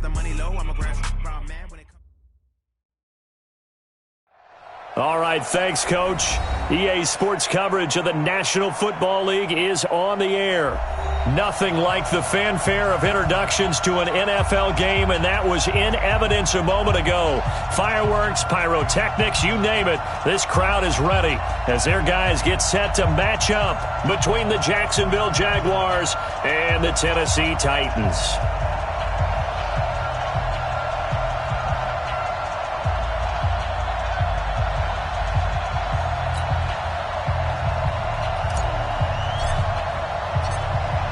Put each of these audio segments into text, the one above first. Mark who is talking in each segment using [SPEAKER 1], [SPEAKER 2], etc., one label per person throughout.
[SPEAKER 1] the money low, I'm a grassroots man when it comes.
[SPEAKER 2] All right, thanks, Coach. EA Sports coverage of the National Football League is on the air. Nothing like the fanfare of introductions to an NFL game, and that was in evidence a moment ago. Fireworks, pyrotechnics, you name it. This crowd is ready as their guys get set to match up between the Jacksonville Jaguars and the Tennessee Titans.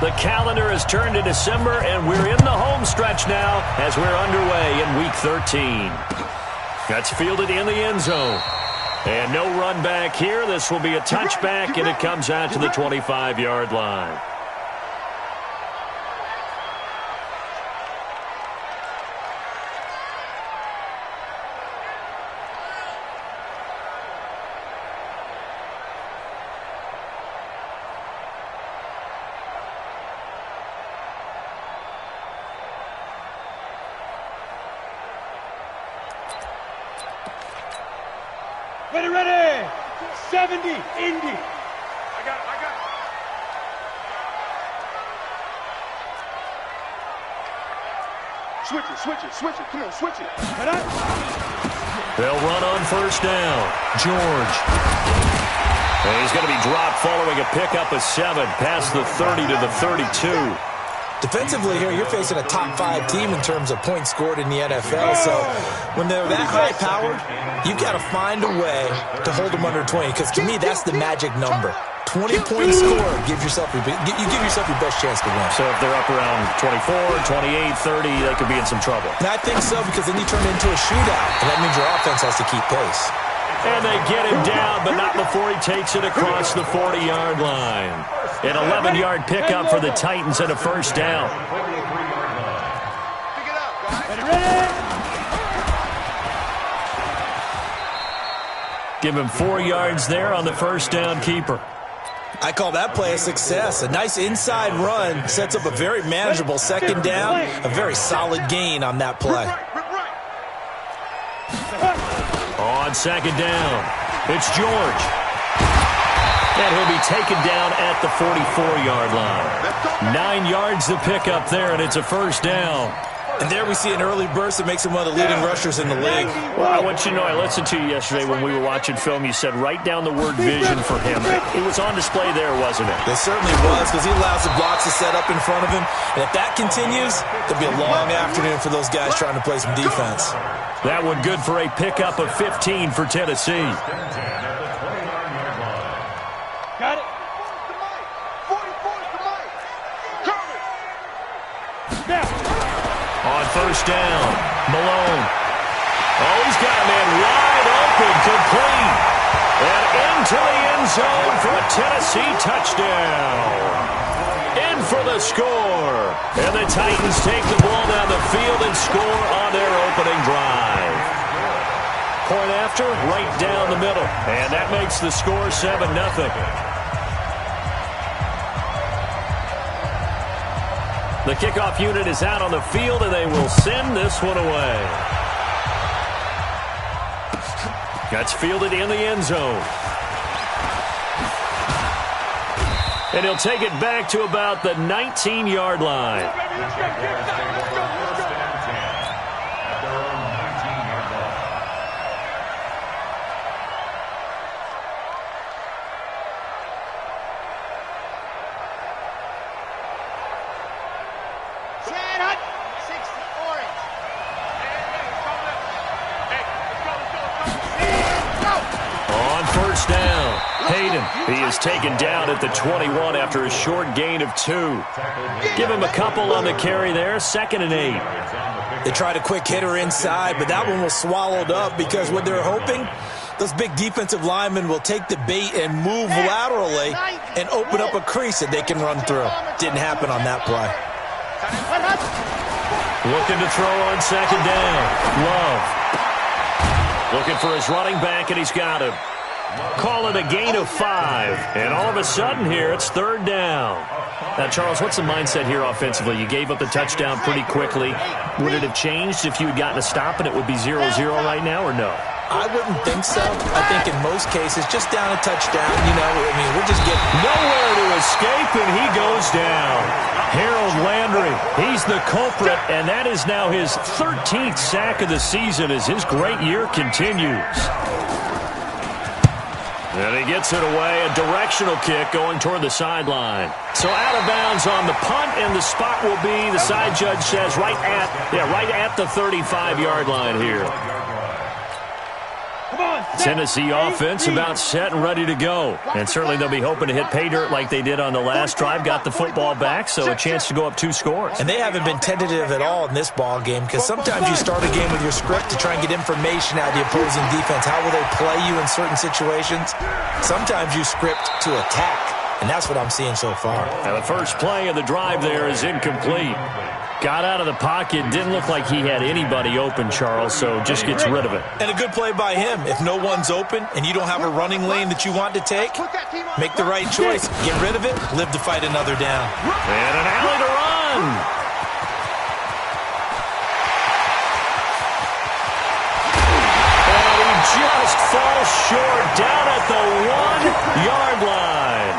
[SPEAKER 2] The calendar has turned to December, and we're in the home stretch now as we're underway in Week 13. That's fielded in the end zone. And no run back here. This will be a touchback, and it comes out to the 25-yard line.
[SPEAKER 3] Ready. 70, Indy. I got it. Switch it. Come on, switch it.
[SPEAKER 2] They'll run on first down. George. And he's going to be dropped following a pickup of 7 past the 30 to the 32.
[SPEAKER 4] Defensively here, you're facing a top-5 team in terms of points scored in the NFL. So when they're that high-powered, you got to find a way to hold them under 20. Because to me, that's the magic number. 20-point score, you give yourself your best chance to win.
[SPEAKER 2] So if they're up around 24, 28, 30, they could be in some trouble.
[SPEAKER 4] And I think so, because then you turn it into a shootout, and that means your offense has to keep pace.
[SPEAKER 2] And they get him down, but not before he takes it across the 40-yard line. An 11-yard pickup for the Titans and a first down. Give him 4 yards there on the first down keeper.
[SPEAKER 4] I call that play a success. A nice inside run sets up a very manageable second down, a very solid gain on that play.
[SPEAKER 2] On second down, it's George. And he'll be taken down at the 44-yard line. 9 yards to pick up there, and it's a first down.
[SPEAKER 4] And there we see an early burst that makes him one of the leading rushers in the league.
[SPEAKER 2] Well, I want you to know, I listened to you yesterday when we were watching film. You said write down the word vision for him. It was on display there, wasn't it?
[SPEAKER 4] It certainly was, because he allows the blocks to set up in front of him. And if that continues, there'll be a long afternoon for those guys trying to play some defense.
[SPEAKER 2] That one good for a pickup of 15 for Tennessee.
[SPEAKER 3] Got it.
[SPEAKER 2] On first down, Malone. Oh, he's got a man wide open, complete. And into the end zone for a Tennessee touchdown. In for the score. And the Titans take the ball down the field and score on their opening drive. Point after, right down the middle. And that makes the score 7-0. The kickoff unit is out on the field, and they will send this one away. That's fielded in the end zone. And he'll take it back to about the 19-yard line. He is taken down at the 21 after a short gain of 2. Give him a couple on the carry there, 2nd and 8.
[SPEAKER 4] They tried a quick hitter inside, but that one was swallowed up because what they're hoping, those big defensive linemen will take the bait and move laterally and open up a crease that they can run through. Didn't happen on that play.
[SPEAKER 2] Looking to throw on 2nd down. Love. Looking for his running back, and he's got him. Call it a gain of 5. And all of a sudden here, it's third down. Now, Charles, what's the mindset here offensively? You gave up the touchdown pretty quickly. Would it have changed if you had gotten a stop and it would be 0-0 right now, or no?
[SPEAKER 4] I wouldn't think so. I think in most cases, just down a touchdown, we're just getting
[SPEAKER 2] nowhere to escape, and he goes down. Harold Landry, he's the culprit, and that is now his 13th sack of the season as his great year continues. And he gets it away, a directional kick going toward the sideline. So out of bounds on the punt, and the spot will be, the side judge says, right at the 35-yard line here. Tennessee offense about set and ready to go. And certainly they'll be hoping to hit pay dirt like they did on the last drive. Got the football back, so a chance to go up 2 scores.
[SPEAKER 4] And they haven't been tentative at all in this ball game, because sometimes you start a game with your script to try and get information out of the opposing defense. How will they play you in certain situations? Sometimes you script to attack, and that's what I'm seeing so far.
[SPEAKER 2] Now the first play of the drive there is incomplete. Got out of the pocket. Didn't look like he had anybody open, Charles, so just gets rid of it.
[SPEAKER 4] And a good play by him. If no one's open and you don't have a running lane that you want to take, make the right choice. Get rid of it. Live to fight another down.
[SPEAKER 2] And an alley to run. And he just falls short down at the 1-yard line.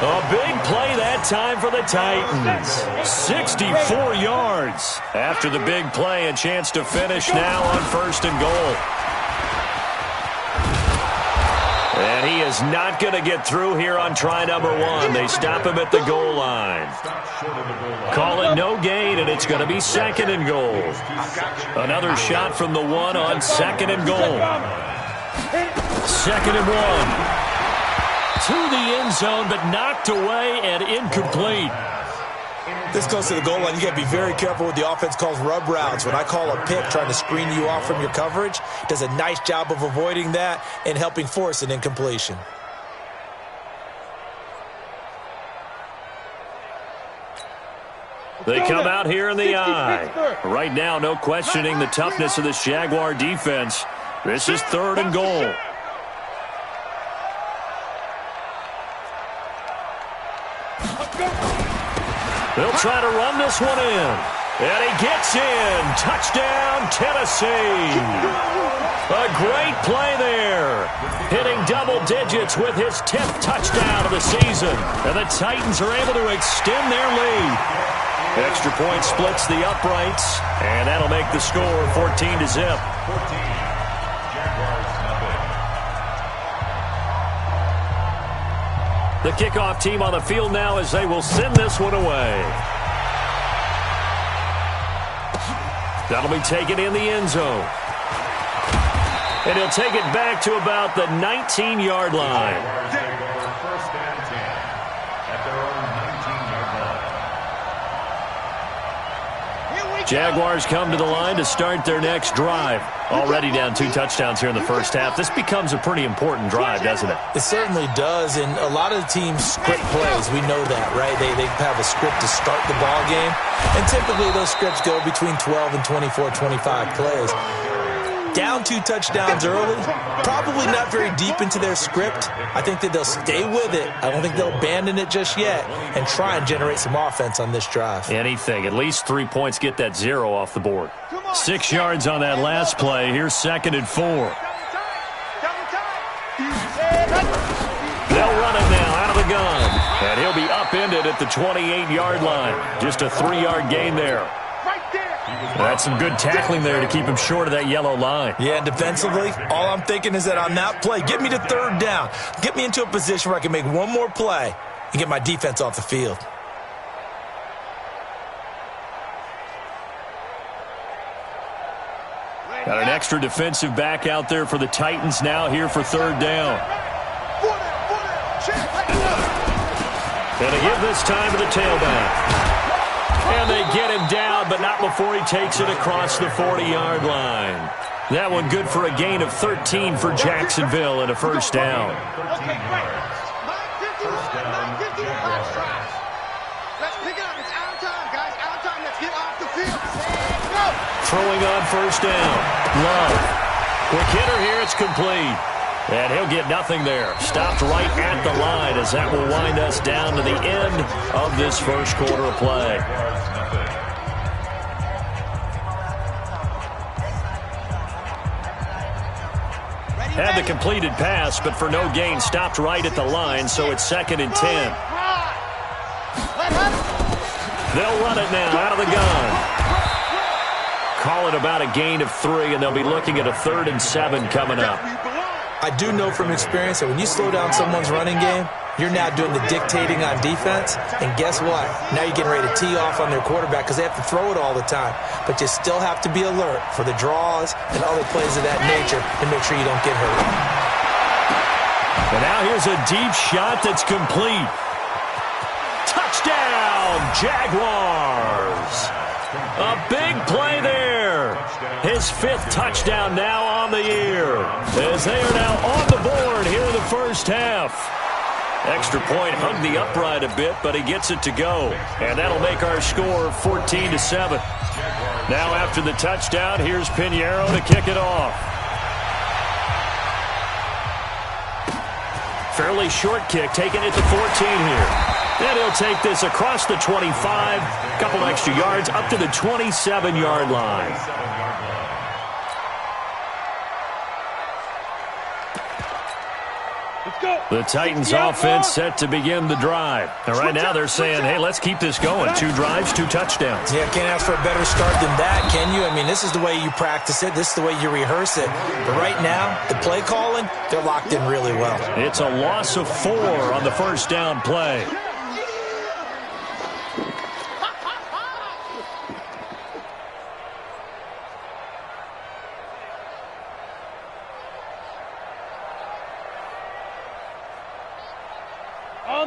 [SPEAKER 2] A big play that time for the Titans. 64 yards. After the big play, a chance to finish now on 1st and goal. And he is not going to get through here on try number 1. They stop him at the goal line. Call it no gain, and it's going to be 2nd and goal. Another shot from the 1 on 2nd and goal. 2nd and 1. To the end zone, but knocked away and incomplete.
[SPEAKER 4] This goes to the goal line. You got to be very careful with the offense calls rub routes. When I call a pick trying to screen you off from your coverage, does a nice job of avoiding that and helping force an incompletion.
[SPEAKER 2] They come out here in the eye. Right now, no questioning the toughness of this Jaguar defense. This is 3rd and goal. They'll try to run this one in. And he gets in. Touchdown, Tennessee. A great play there. Hitting double digits with his 10th touchdown of the season. And the Titans are able to extend their lead. Extra point splits the uprights. And that'll make the score 14-0. The kickoff team on the field now as they will send this one away. That'll be taken in the end zone. And he'll take it back to about the 19-yard line. Jaguars come to the line to start their next drive. Already down 2 touchdowns here in the first half. This becomes a pretty important drive, doesn't it?
[SPEAKER 4] It certainly does, and a lot of the teams script plays. We know that, right? They have a script to start the ball game, and typically those scripts go between 12 and 24, 25 plays. Down 2 touchdowns early, probably not very deep into their script. I think that they'll stay with it. I don't think they'll abandon it just yet and try and generate some offense on this drive.
[SPEAKER 2] Anything. At least 3 points, get that 0 off the board. 6 yards on that last play. Here's 2nd and 4. They'll run it now out of the gun. And he'll be upended at the 28-yard line. Just a 3-yard gain there. That's some good tackling there to keep him short of that yellow line.
[SPEAKER 4] Yeah, and defensively, all I'm thinking is that on that play, get me to 3rd down. Get me into a position where I can make one more play and get my defense off the field.
[SPEAKER 2] Got an extra defensive back out there for the Titans now here for 3rd down. And they give this time to the tailback. And they get him down, but not before he takes it across the 40-yard line. That one good for a gain of 13 for Jacksonville and a 1st down. Throwing on 1st down. Love. Quick hitter here, it's complete. And he'll get nothing there. Stopped right at the line as that will wind us down to the end of this first quarter of play. Had the completed pass, but for no gain, stopped right at the line, so it's 2nd and 10. They'll run it now out of the gun. Call it about a gain of 3, and they'll be looking at a 3rd and 7 coming up.
[SPEAKER 4] I do know from experience that when you slow down someone's running game, you're now doing the dictating on defense. And guess what? Now you're getting ready to tee off on their quarterback because they have to throw it all the time. But you still have to be alert for the draws and other plays of that nature to make sure you don't get hurt.
[SPEAKER 2] And now here's a deep shot that's complete. Touchdown, Jaguars. A big play there. His 5th touchdown now on the year, as they are now on the board here in the first half. Extra point hugged the upright a bit, but he gets it to go. And that'll make our score 14-7. Now after the touchdown, here's Pinheiro to kick it off. Fairly short kick, taking it to 14 here. And he'll take this across the 25, couple extra yards, up to the 27-yard line. The Titans offense set to begin the drive. And right now they're saying, hey, let's keep this going. 2 drives, 2 touchdowns.
[SPEAKER 4] Yeah, can't ask for a better start than that, can you? I mean, this is the way you practice it. This is the way you rehearse it. But right now, the play calling, they're locked in really well.
[SPEAKER 2] It's a loss of 4 on the first down play.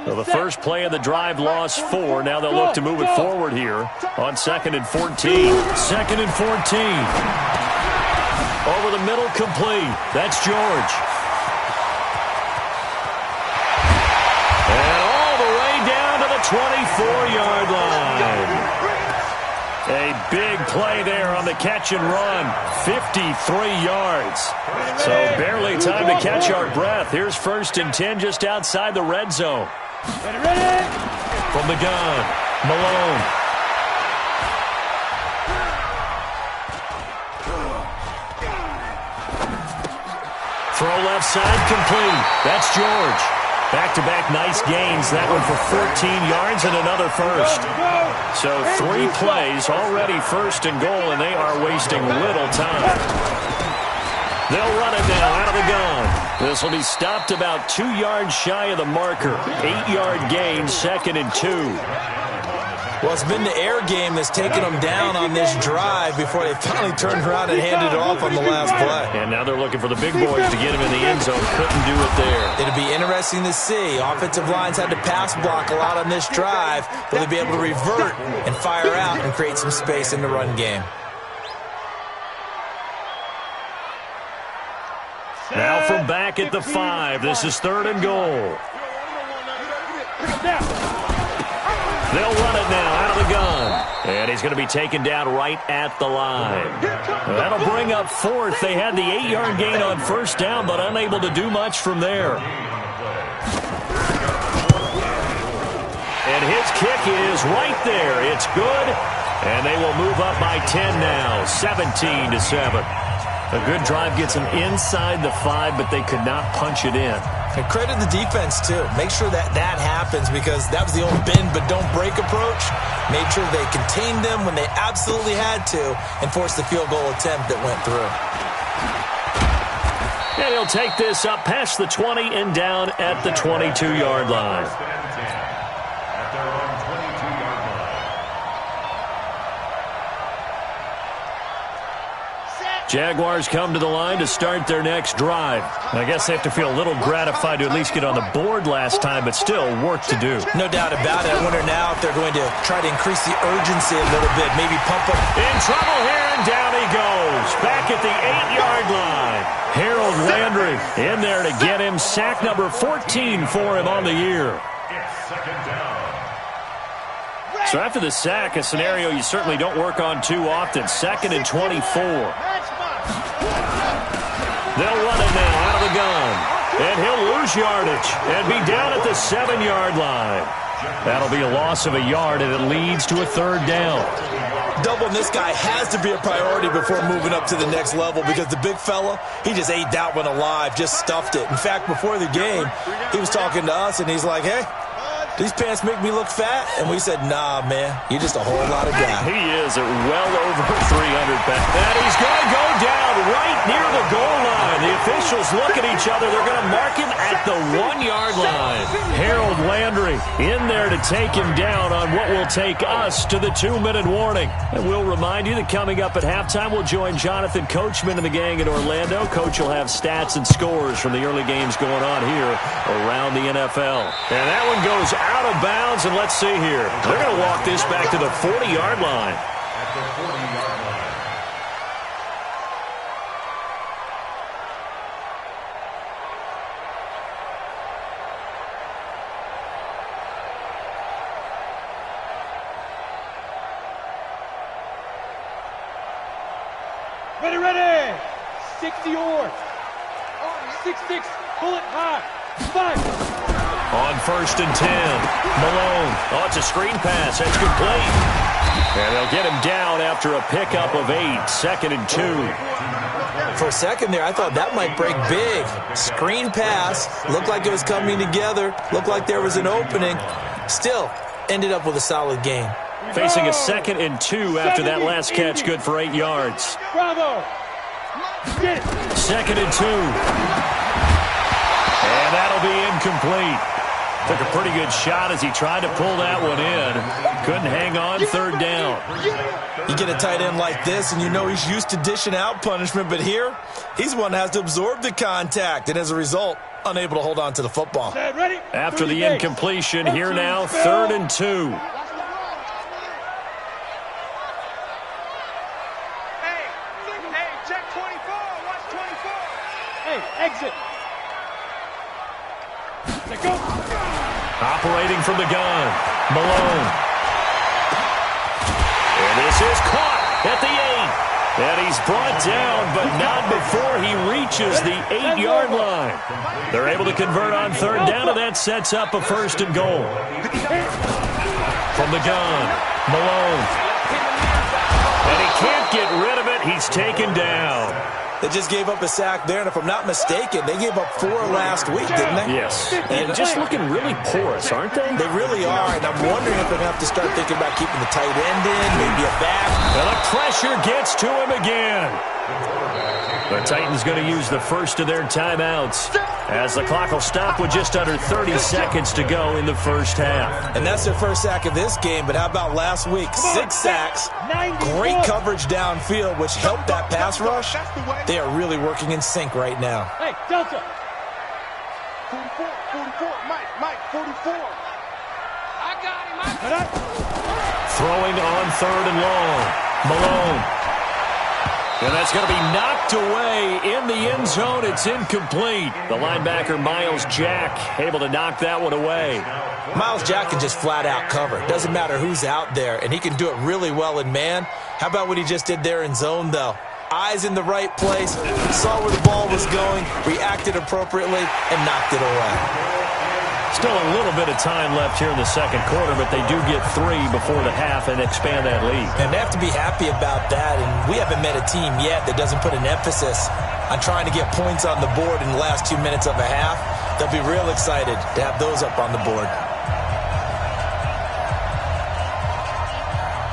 [SPEAKER 2] So the first play of the drive lost 4. Now they'll look to move it forward here on 2nd and 14. 2nd and 14. Over the middle, complete. That's George. And all the way down to the 24-yard line. A big play there on the catch and run. 53 yards. So barely time to catch our breath. Here's 1st and 10 just outside the red zone.
[SPEAKER 3] Ready?
[SPEAKER 2] From the gun, Malone. Throw left side, complete. That's George. Back-to-back nice gains. That one for 14 yards and another first. So 3 plays, already 1st and goal, and they are wasting little time. They'll run it now out of the gun. This will be stopped about 2 yards shy of the marker. 8-yard gain, 2nd and 2.
[SPEAKER 4] Well, it's been the air game that's taken them down on this drive before they finally turned around and handed it off on the last play.
[SPEAKER 2] And now they're looking for the big boys to get him in the end zone. Couldn't do it there.
[SPEAKER 4] It'll be interesting to see. Offensive lines had to pass block a lot on this drive. Will they be able to revert and fire out and create some space in the run game?
[SPEAKER 2] Now from back at the 5. This is 3rd and goal. They'll run it now out of the gun. And he's going to be taken down right at the line. That'll bring up 4th. They had the 8-yard gain on 1st down, but unable to do much from there. And his kick is right there. It's good. And they will move up by 10 now, 17-7. A good drive gets them inside the 5, but they could not punch it in.
[SPEAKER 4] And credit the defense, too. Make sure that happens because that was the old bend but don't break approach. Made sure they contained them when they absolutely had to and forced the field goal attempt that went through.
[SPEAKER 2] And he'll take this up past the 20 and down at the 22-yard line. Jaguars come to the line to start their next drive. I guess they have to feel a little gratified to at least get on the board last time, but still work to do.
[SPEAKER 4] No doubt about it. I wonder now if they're going to try to increase the urgency a little bit, maybe pump up.
[SPEAKER 2] In trouble here, and down he goes. Back at the 8-yard line. Harold Landry in there to get him. Sack number 14 for him on the year. So after the sack, a scenario you certainly don't work on too often. 2nd and 24. They'll run it now out of the gun. And he'll lose yardage and be down at the 7-yard line. That'll be a loss of a yard, and it leads to a 3rd down.
[SPEAKER 4] Doubling this guy has to be a priority before moving up to the next level because the big fella, he just ate that one alive, just stuffed it. In fact, before the game, he was talking to us, and he's like, hey, these pants make me look fat? And we said, nah, man, you're just a whole lot of guy.
[SPEAKER 2] He is at well over 300 pounds. And he's going to go down right near the goal line. The officials look at each other. They're going to mark him at the 1-yard line. Harold Landry in there to take him down on what will take us to the 2-minute warning. And we'll remind you that coming up at halftime, we'll join Jonathan Coachman and the gang in Orlando. Coach will have stats and scores from the early games going on here around the NFL. And that one goes out of bounds, and let's see here. They're going to walk this back to the 40-yard line.
[SPEAKER 5] At the 40-yard line.
[SPEAKER 3] Ready! 60 or 6-6, pull it high. 5.
[SPEAKER 2] On 1st and 10, Malone. Oh, it's a screen pass. That's complete. And they'll get him down after a pickup of 8. 2nd and 2.
[SPEAKER 4] For a second there, I thought that might break big. Screen pass. Looked like it was coming together. Looked like there was an opening. Still, ended up with a solid game.
[SPEAKER 2] Facing a 2nd and 2 after that last catch, good for 8 yards.
[SPEAKER 3] Bravo!
[SPEAKER 2] 2nd and 2. And that'll be incomplete. Took a pretty good shot as he tried to pull that one in. Couldn't hang on, 3rd down.
[SPEAKER 4] You get a tight end like this, and you know he's used to dishing out punishment, but here, he's one that has to absorb the contact, and as a result, unable to hold on to the football.
[SPEAKER 2] After the incompletion, here now, 3rd and 2.
[SPEAKER 3] Hey, check 24. Watch 24. Hey, exit. Let go.
[SPEAKER 2] Operating from the gun, Malone. And this is caught at the 8. And he's brought down, but not before he reaches the 8-yard line. They're able to convert on 3rd down, and that sets up a 1st and goal. From the gun, Malone. And he can't get rid of it. He's taken down.
[SPEAKER 4] They just gave up a sack there, and if I'm not mistaken, they gave up 4 last week, didn't they?
[SPEAKER 2] Yes. And just looking really porous, aren't they?
[SPEAKER 4] They really are, and I'm wondering if they're going to have to start thinking about keeping the tight end in, maybe a back.
[SPEAKER 2] And the pressure gets to him again. The Titans going to use the first of their timeouts as the clock will stop with just under 30 seconds to go in the first half.
[SPEAKER 4] And that's their first sack of this game, but how about last week? 6 sacks, great coverage downfield, which helped that pass rush. They are really working in sync right now.
[SPEAKER 3] Hey, Delta. 44, Mike, 44. I got him,
[SPEAKER 2] Throwing on 3rd and long. Malone. And that's going to be knocked away in the end zone. It's incomplete. The linebacker, Miles Jack, able to knock that one away.
[SPEAKER 4] Miles Jack can just flat out cover. Doesn't matter who's out there, and he can do it really well in man. How about what he just did there in zone, though? Eyes in the right place, saw where the ball was going, reacted appropriately, and knocked it away.
[SPEAKER 2] Still a little bit of time left here in the second quarter, but they do get 3 before the half and expand that lead.
[SPEAKER 4] And they have to be happy about that, and we haven't met a team yet that doesn't put an emphasis on trying to get points on the board in the last 2 minutes of a half. They'll be real excited to have those up on the board.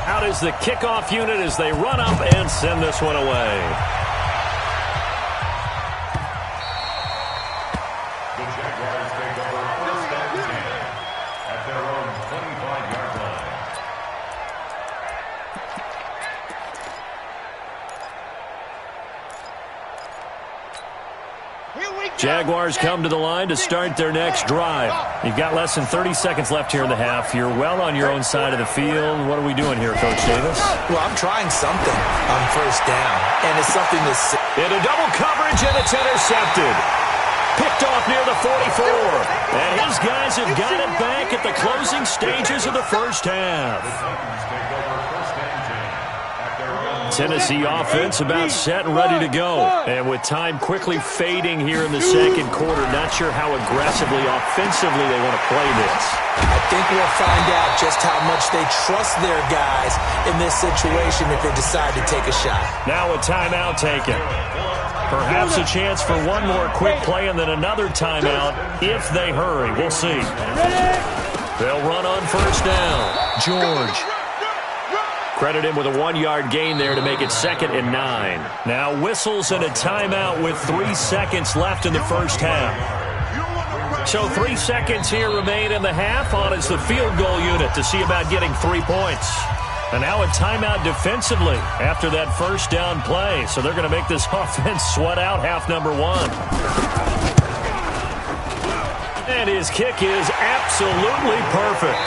[SPEAKER 2] Out is the kickoff unit as they run up and send this one away. Jaguars come to the line to start their next drive. You've got less than 30 seconds left here in the half. You're well on your own side of the field. What are we doing here, Coach Davis?
[SPEAKER 4] Well, I'm trying something on 1st down, and it's something that's...
[SPEAKER 2] Into double coverage, and it's intercepted. Picked off near the 44. And his guys have got it back at the closing stages of the first half. 10 Tennessee offense about set and ready to go. And with time quickly fading here in the second quarter, not sure how aggressively, offensively they want to play this.
[SPEAKER 4] I think we'll find out just how much they trust their guys in this situation if they decide to take a shot.
[SPEAKER 2] Now a timeout taken. Perhaps a chance for one more quick play and then another timeout if they hurry. We'll see. They'll run on first down. George. Credit him with a 1-yard gain there to make it 2nd and 9. Now whistles and a timeout with 3 seconds left in the first half. So 3 seconds here remain in the half. On is the field goal unit to see about getting 3 points. And now a timeout defensively after that first down play. So they're going to make this offense sweat out half number 1. And his kick is absolutely perfect.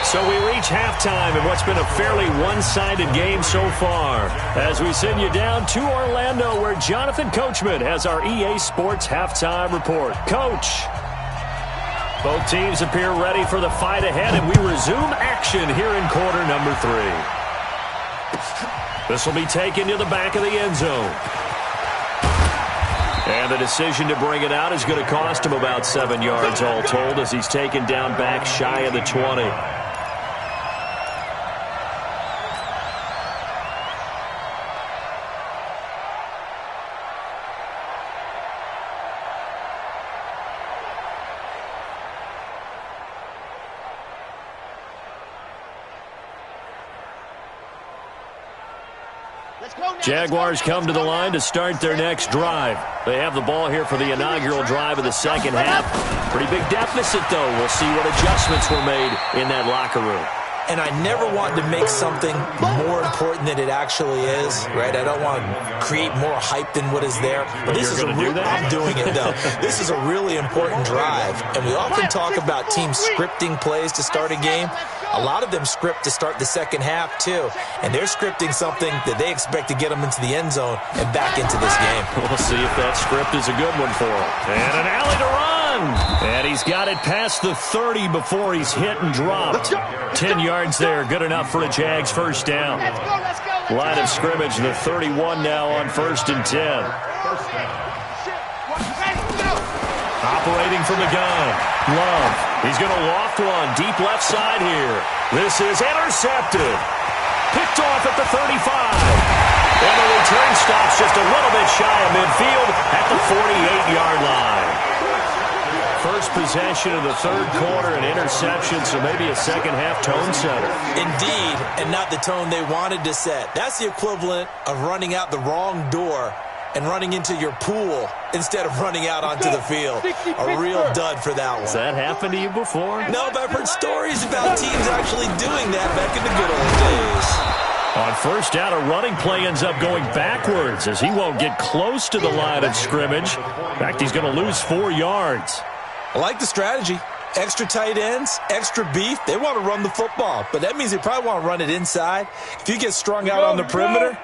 [SPEAKER 2] So we reach halftime in what's been a fairly one-sided game so far. As we send you down to Orlando where Jonathan Coachman has our EA Sports Halftime Report. Coach. Both teams appear ready for the fight ahead, and we resume action here in quarter number 3. This will be taken to the back of the end zone. And the decision to bring it out is going to cost him about 7 yards all told as he's taken down back shy of the 20. Jaguars come to the line to start their next drive. They have the ball here for the inaugural drive of the second half. Pretty big deficit, though. We'll see what adjustments were made in that locker room.
[SPEAKER 4] And I never want to make something more important than it actually is, right? I don't want to create more hype than what is there. But this is I'm doing it, though. This is a really important drive. And we often talk about teams scripting plays to start a game. A lot of them script to start the second half, too. And they're scripting something that they expect to get them into the end zone and back into this game.
[SPEAKER 2] We'll see if that script is a good one for them. And an alley to run. And he's got it past the 30 before he's hit and dropped. 10 yards there, good enough for a Jags first down. Line of scrimmage, the 31 now on 1st and 10. Operating from the gun, Love. He's going to loft one deep left side here. This is intercepted. Picked off at the 35. And the return stops just a little bit shy of midfield at the 48-yard line. First possession of the third quarter, an interception, so maybe a second-half tone setter.
[SPEAKER 4] Indeed, and not the tone they wanted to set. That's the equivalent of running out the wrong door and running into your pool instead of running out onto the field. A real dud for that one.
[SPEAKER 2] Has that happened to you before?
[SPEAKER 4] No, but I've heard stories about teams actually doing that back in the good old days.
[SPEAKER 2] On first down, a running play ends up going backwards as he won't get close to the line of scrimmage. In fact, he's going to lose 4 yards.
[SPEAKER 4] I like the strategy. Extra tight ends, extra beef. They want to run the football, but that means they probably want to run it inside. If you get strung out on the perimeter,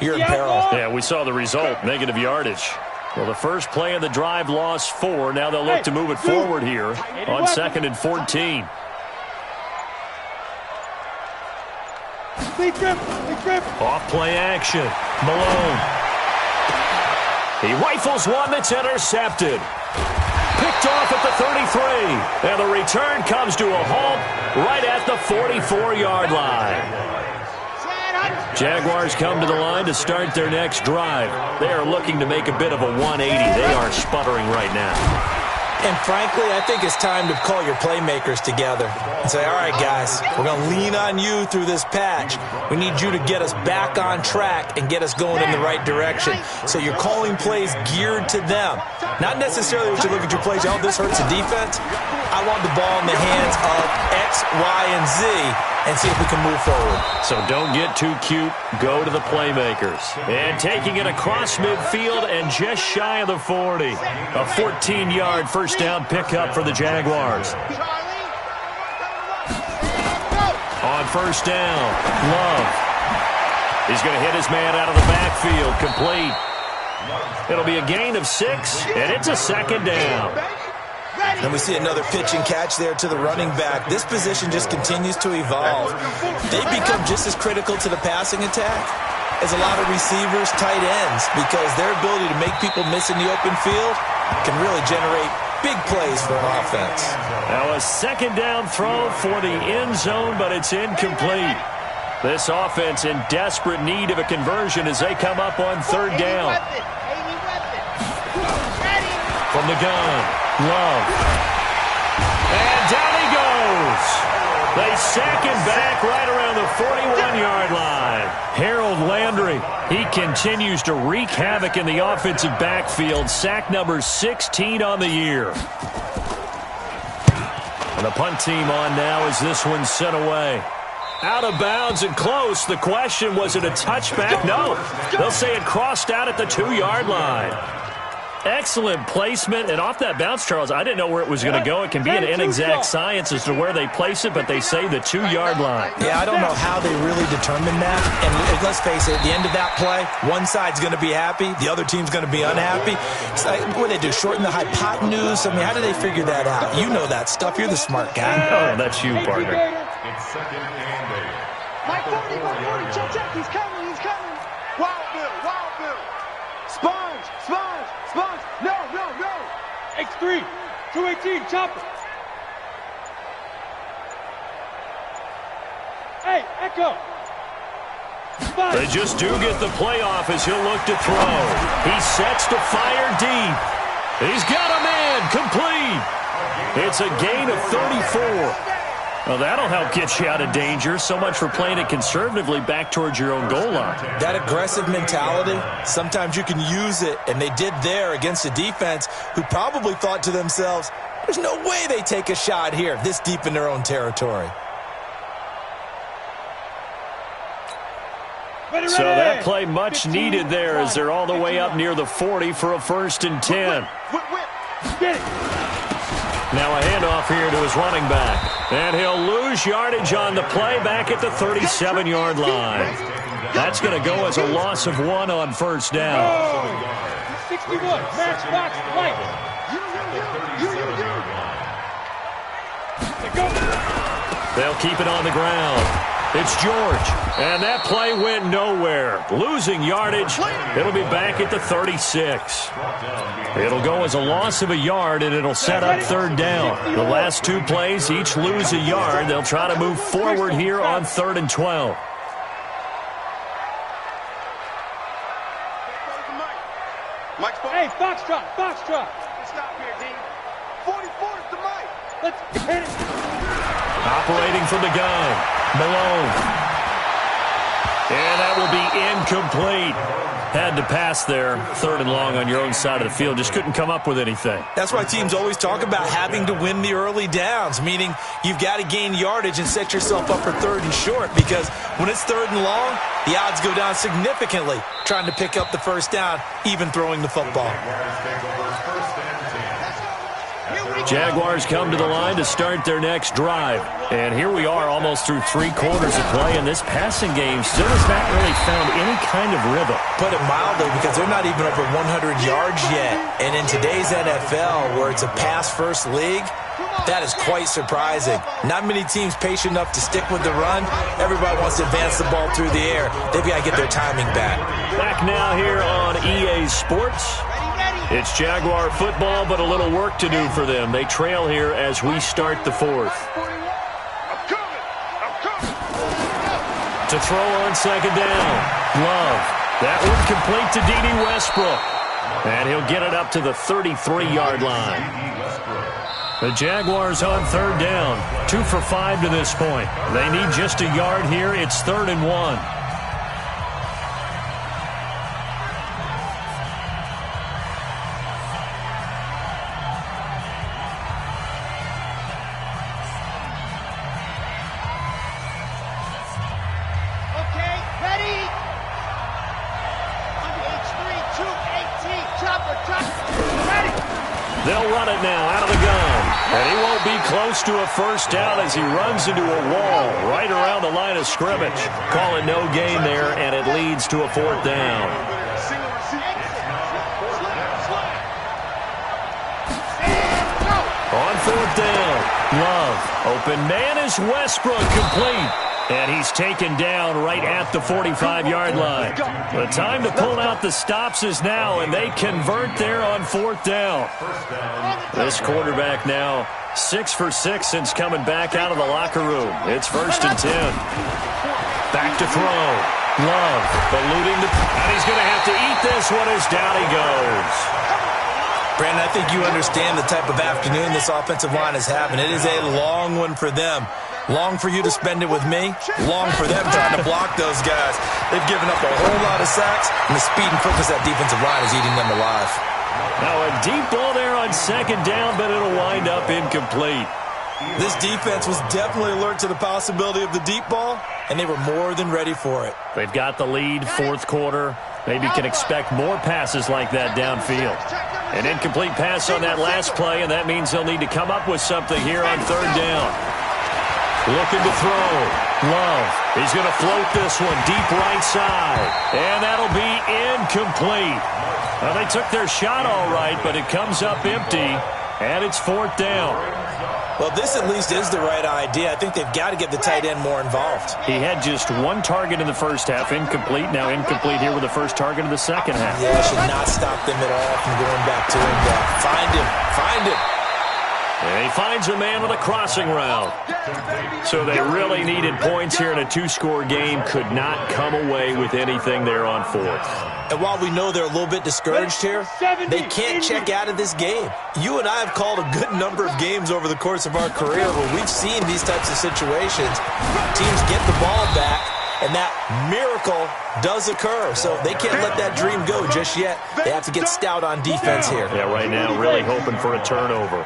[SPEAKER 4] you're in peril.
[SPEAKER 2] Yeah, we saw the result, negative yardage. Well, the first play of the drive lost 4. Now they'll look to move it forward here on 2nd and 14. Off play action. Malone. He rifles one that's intercepted. Picked off at the 33. And the return comes to a halt right at the 44-yard line. Jaguars come to the line to start their next drive. They are looking to make a bit of a 180. They are sputtering right now.
[SPEAKER 4] And frankly, I think it's time to call your playmakers together and say, all right, guys, we're going to lean on you through this patch. We need you to get us back on track and get us going in the right direction. So you're calling plays geared to them. Not necessarily what you look at your plays, oh, this hurts the defense. I want the ball in the hands of X, Y, and Z and see if we can move forward.
[SPEAKER 2] So don't get too cute. Go to the playmakers. And taking it across midfield and just shy of the 40. A 14-yard first down pickup for the Jaguars. On first down, Love. He's going to hit his man out of the backfield, complete. It'll be a gain of 6, and it's a second down.
[SPEAKER 4] And we see another pitch and catch there to the running back. This position just continues to evolve. They become just as critical to the passing attack is a lot of receivers, tight ends, because their ability to make people miss in the open field can really generate big plays for an offense.
[SPEAKER 2] Now a second down throw for the end zone, but it's incomplete. This offense in desperate need of a conversion as they come up on third down. From the gun, Love. And down he goes. They sack him back right around the 41-yard line. Harold Landry, he continues to wreak havoc in the offensive backfield. Sack number 16 on the year. And the punt team on now as this one's sent away. Out of bounds and close. The question, was it a touchback? No. They'll say it crossed out at the 2-yard line. Excellent placement, and off that bounce, Charles, I didn't know where it was going to go. It can be an inexact science as to where they place it, but they say the 2-yard line.
[SPEAKER 4] Yeah, I don't know how they really determined that. And let's face it, at the end of that play, one side's going to be happy, the other team's going to be unhappy. It's like, what do they do, shorten the hypotenuse? I mean, how do they figure that out? You know that stuff. You're the smart guy.
[SPEAKER 2] Oh, that's you, partner.
[SPEAKER 5] It's second and 8.
[SPEAKER 3] Mike 40, check, he's coming. Wild Bill. Sponge. No. X3, 218, chopper. Hey, Echo. Sponge.
[SPEAKER 2] They just do get the playoff as he'll look to throw. He sets to fire deep. He's got a man, complete. It's a gain of 34. Well, that'll help get you out of danger. So much for playing it conservatively back towards your own goal line.
[SPEAKER 4] That aggressive mentality, sometimes you can use it, and they did there against a defense who probably thought to themselves, there's no way they take a shot here this deep in their own territory.
[SPEAKER 2] So that play much needed there as they're all the way up near the 40 for a 1st and 10.
[SPEAKER 3] Get it.
[SPEAKER 2] Now a handoff here to his running back. And he'll lose yardage on the play back at the 37-yard line. That's going to go as a loss of 1 on 1st down.
[SPEAKER 3] 61, matchbox light.
[SPEAKER 2] They'll keep it on the ground. It's George. And that play went nowhere. Losing yardage. It'll be back at the 36. It'll go as a loss of a yard, and it'll set up 3rd down. The last 2 plays each lose a yard. They'll try to move forward here on 3rd and 12.
[SPEAKER 3] Hey, Foxtrot. Stop here, D. 44 is the mic. Let's hit it.
[SPEAKER 2] Operating from the gun, Malone. And that will be incomplete. Had to pass there, 3rd and long on your own side of the field. Just couldn't come up with anything.
[SPEAKER 4] That's why teams always talk about having to win the early downs, meaning you've got to gain yardage and set yourself up for 3rd and short, because when it's 3rd and long, the odds go down significantly trying to pick up the 1st down, even throwing the football.
[SPEAKER 2] Jaguars come to the line to start their next drive. And here we are almost through 3 quarters of play, and this passing game still has not really found any kind of rhythm.
[SPEAKER 4] Put it mildly, because they're not even over 100 yards yet. And in today's NFL, where it's a pass-first league, that is quite surprising. Not many teams patient enough to stick with the run. Everybody wants to advance the ball through the air. They've got to get their timing back.
[SPEAKER 2] Back now here on EA Sports. It's Jaguar football, but a little work to do for them. They trail here as we start the 4th. To throw on 2nd down. Love. That one complete to D.D. Westbrook. And he'll get it up to the 33-yard line. The Jaguars on 3rd down. 2 for 5 to this point. They need just a yard here. It's 3rd and 1. They'll run it now out of the gun. And he won't be close to a 1st down as he runs into a wall right around the line of scrimmage. Call it no gain there, and it leads to a 4th down. On 4th down, Love. Open man is Westbrook, complete. And he's taken down right at the 45-yard line. The time to pull out the stops is now, and they convert there on 4th down. This quarterback now 6 for 6 since coming back out of the locker room. It's 1st and 10. Back to throw. Love eluding the... And he's going to have to eat this one as down he goes.
[SPEAKER 4] Brandon, I think you understand the type of afternoon this offensive line is having. It is a long one for them. Long for you to spend it with me. Long for them trying to block those guys. They've given up a whole lot of sacks, and the speed and quickness of that defensive line is eating them alive.
[SPEAKER 2] Now a deep ball there on 2nd down, but it'll wind up incomplete.
[SPEAKER 4] This defense was definitely alert to the possibility of the deep ball, and they were more than ready for it.
[SPEAKER 2] They've got the lead, 4th quarter. Maybe can expect more passes like that downfield. An incomplete pass on that last play, and that means they'll need to come up with something here on 3rd down. Looking to throw. Love. He's going to float this one deep right side. And that'll be incomplete. Well, they took their shot all right, but it comes up empty, and it's 4th down.
[SPEAKER 4] Well, this at least is the right idea. I think they've got to get the tight end more involved.
[SPEAKER 2] He had just 1 target in the first half, incomplete. Now incomplete here with the first target of the second half.
[SPEAKER 4] Yeah, it should not stop them at all from going back to him. Find him. Find him.
[SPEAKER 2] And he finds a man with a crossing route. So they really needed points here in a 2-score game. Could not come away with anything there on 4th.
[SPEAKER 4] And while we know they're a little bit discouraged here, they can't check out of this game. You and I have called a good number of games over the course of our career where we've seen these types of situations. Teams get the ball back, and that miracle does occur. So they can't let that dream go just yet. They have to get stout on defense here.
[SPEAKER 2] Yeah, right now really hoping for a turnover.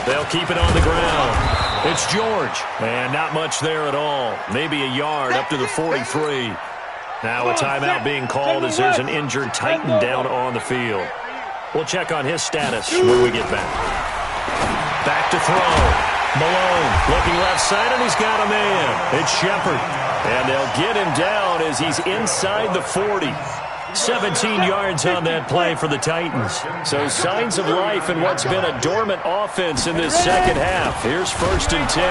[SPEAKER 2] They'll keep it on the ground. It's George. And not much there at all. Maybe a yard up to the 43. Now a timeout being called as there's an injured Titan down on the field. We'll check on his status when we get back. Back to throw. Malone looking left side, and he's got a man. It's Shepard. And they'll get him down as he's inside the 40. 17 yards on that play for the Titans. So signs of life in what's been a dormant offense in this second half. Here's 1st and 10.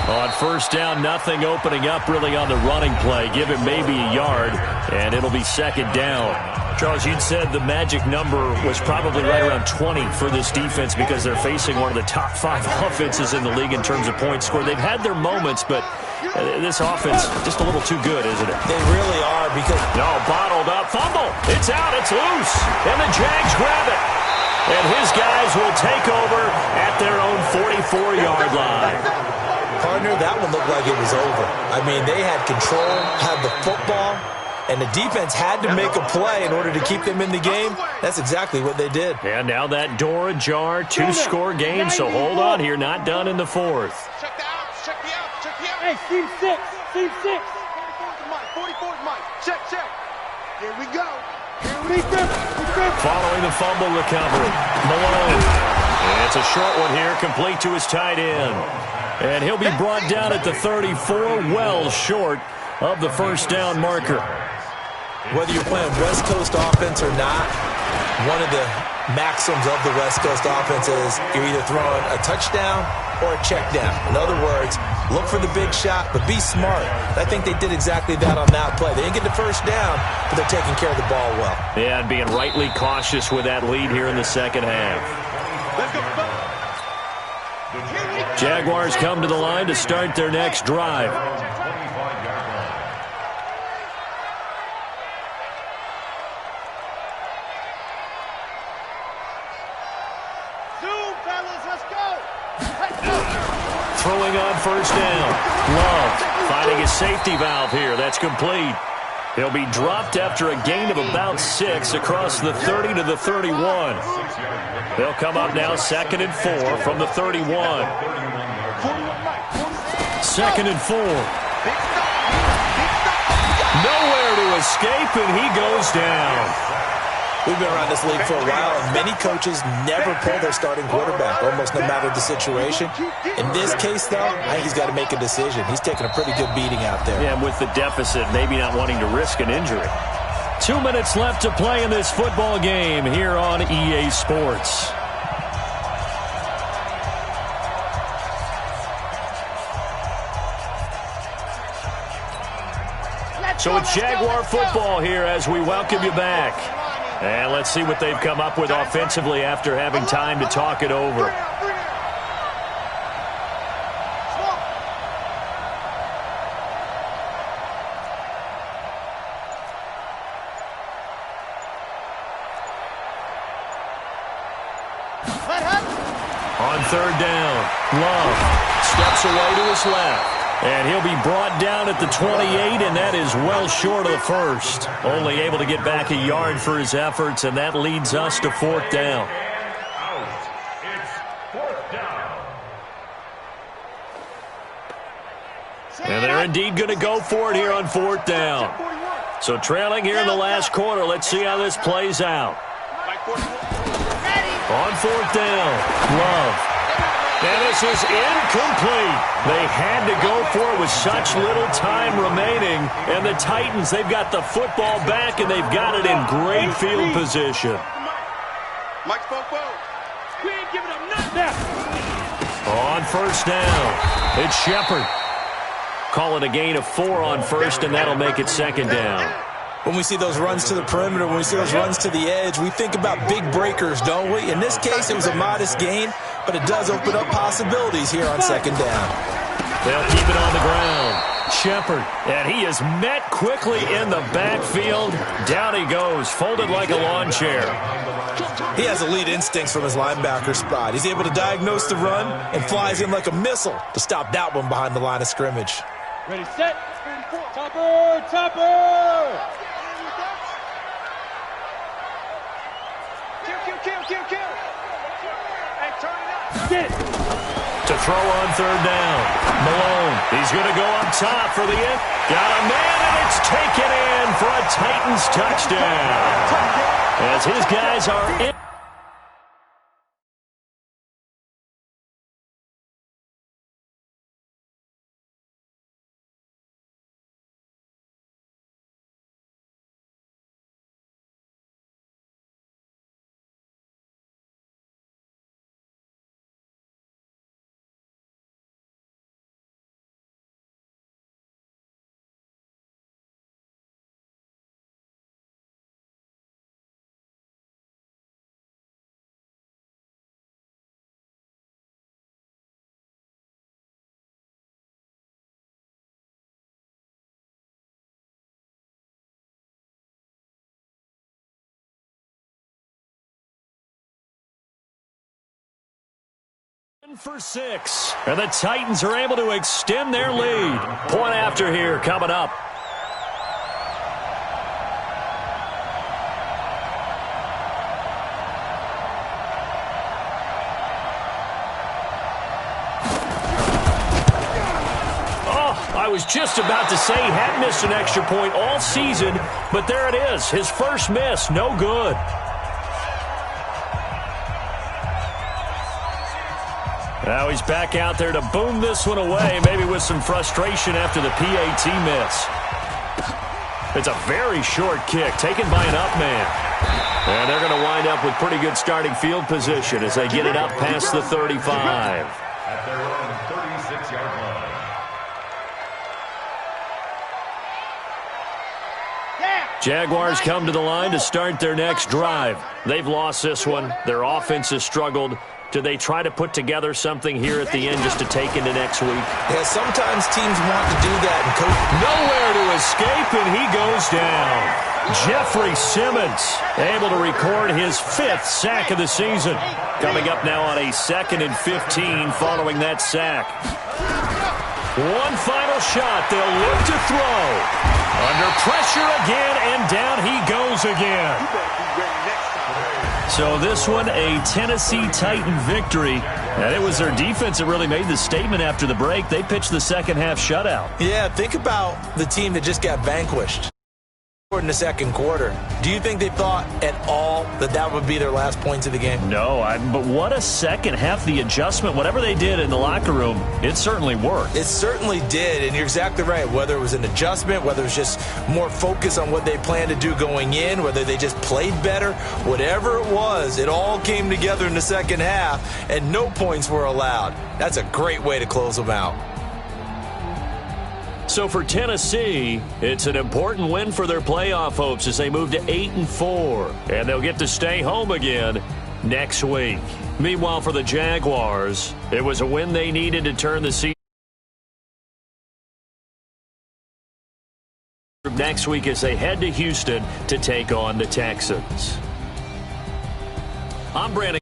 [SPEAKER 2] On 1st down, nothing opening up really on the running play. Give him maybe a yard, and it'll be 2nd down. Charles, you'd said the magic number was probably right around 20 for this defense because they're facing one of the top 5 offenses in the league in terms of points scored. They've had their moments, but this offense just a little too good, isn't it?
[SPEAKER 4] They really are because...
[SPEAKER 2] No, bottled up. Fumble. It's out. It's loose. And the Jags grab it. And his guys will take over at their own 44-yard line.
[SPEAKER 4] Partner, that one looked like it was over. I mean, they had control, had the football, and the defense had to make a play in order to keep them in the game. That's exactly what they did.
[SPEAKER 2] And now that door ajar, 2-score game, so hold on here. Not done in the 4th.
[SPEAKER 3] Check the outs, check the outs, check the outs. Hey, team 6, team 6. 44's Mike, 44's Mike. Check, check. Here we go. Here we go.
[SPEAKER 2] Following the fumble recovery, Malone. And it's a short one here, complete to his tight end. And he'll be brought down at the 34, well short of the 1st down marker.
[SPEAKER 4] Whether you're playing West Coast offense or not, one of the maxims of the West Coast offense is you're either throwing a touchdown or a check down. In other words, look for the big shot, but be smart. I think they did exactly that on that play. They didn't get the 1st down, but they're taking care of the ball well.
[SPEAKER 2] Yeah, and being rightly cautious with that lead here in the second half. Jaguars come to the line to start their next drive. Throwing on 1st down. Love finding his safety valve here. That's complete. He'll be dropped after a gain of about 6 across the 30 to the 31. They'll come up now 2nd and 4 from the 31. 2nd and 4. Nowhere to escape, and he goes down.
[SPEAKER 4] We've been around this league for a while, and many coaches never pull their starting quarterback, almost no matter the situation. In this case, though, I think he's got to make a decision. He's taking a pretty good beating out there.
[SPEAKER 2] Yeah, and with the deficit, maybe not wanting to risk an injury. 2 minutes left to play in this football game here on EA Sports. So it's Jaguar football here as we welcome you back. And let's see what they've come up with offensively after having time to talk it over. On third down, Love steps away to his left. And he'll be brought down at the 28, and that is well short of the first. Only able to get back a yard for his efforts, and that leads us to fourth down. And they're indeed going to go for it here on fourth down. So trailing here in the last quarter, let's see how this plays out. On fourth down, Love. And this is incomplete. They had to go for it with such little time remaining. And the Titans, they've got the football back, and they've got it in great field position. On first down, it's Shepard. Call it a gain of 4 on first, and that'll make it second down.
[SPEAKER 4] When we see those runs to the perimeter, when we see those runs to the edge, we think about big breakers, don't we? In this case, it was a modest gain, but it does open up possibilities here on second down.
[SPEAKER 2] They'll keep it on the ground. Shepard, and he is met quickly in the backfield. Down he goes, folded like a lawn chair.
[SPEAKER 4] He has elite instincts from his linebacker spot. He's able to diagnose the run and flies in like a missile to stop that one behind the line of scrimmage.
[SPEAKER 3] Ready, set. Topper, topper. Kill. Hey, turn it up. Get it.
[SPEAKER 2] To throw on third down. Malone, he's going to go up top for the end. Got a man, and it's taken in for a Titans touchdown. As his guys are in. For 6, and the Titans are able to extend their lead. Point after here coming up. Oh, I was just about to say he hadn't missed an extra point all season, but there it is. His first miss, no good. Now he's back out there to boom this one away, maybe with some frustration after the PAT miss. It's a very short kick taken by an up man. And they're going to wind up with pretty good starting field position as they get it up past the 35.
[SPEAKER 5] At their own 36-yard line.
[SPEAKER 2] Jaguars come to the line to start their next drive. They've lost this one. Their offense has struggled. Do they try to put together something here at the end just to take into next week?
[SPEAKER 4] Yeah, sometimes teams want to do that. And
[SPEAKER 2] nowhere to escape, and he goes down. Jeffrey Simmons able to record his 5th sack of the season. Coming up now on a 2nd and 15 following that sack. One final shot. They'll look to throw. Under pressure again, and down he goes again. So this one, a Tennessee Titan victory. And it was their defense that really made the statement after the break. They pitched the second half shutout.
[SPEAKER 4] Yeah, think about the team that just got vanquished in the second quarter. Do you think they thought at all that that would be their last points of the game?
[SPEAKER 2] No, but what a second half. The adjustment, whatever they did in the locker room, it certainly worked.
[SPEAKER 4] It certainly did, and you're exactly right. Whether it was an adjustment, whether it was just more focus on what they planned to do going in, whether they just played better, whatever it was, it all came together in the second half, and no points were allowed. That's a great way to close them out.
[SPEAKER 2] So for Tennessee, it's an important win for their playoff hopes as they move to 8-4. And they'll get to stay home again next week. Meanwhile, for the Jaguars, it was a win they needed to turn the season next week as they head to Houston to take on the Texans. I'm Brandon.